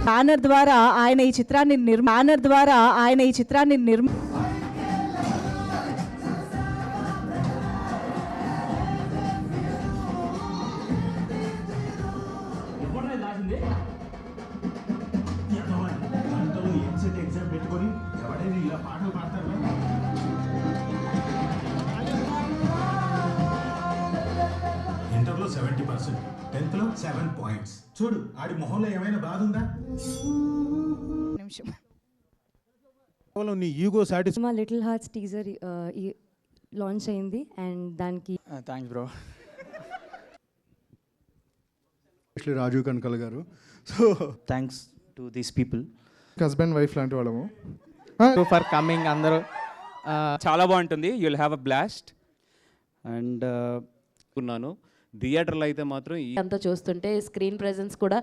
Banner ద్వారా ఆయన ఈ చిత్రాన్ని ఇంటర్లో 70%, 10th లో 7 points. చూడు ఆడి మొహంలో ఏమైనా బాధ ఉందా? నీ ఈగో సాటిస్ఫై. మా లిటిల్ హార్ట్స్ టీజర్ లాంచ్ అయింది అండ్ దానికి థ్యాంక్స్ బ్రో. రాజు కనకల్ గారు, so thanks to these people, husband wife లాంటి వాళ్ళము. For coming. అందరూ చాలా బాగుంటుంది. You will have a blast. And థియేటర్లో అయితే మాత్రం అంతా చూస్తుంటే స్క్రీన్ ప్రెజెన్స్ కూడా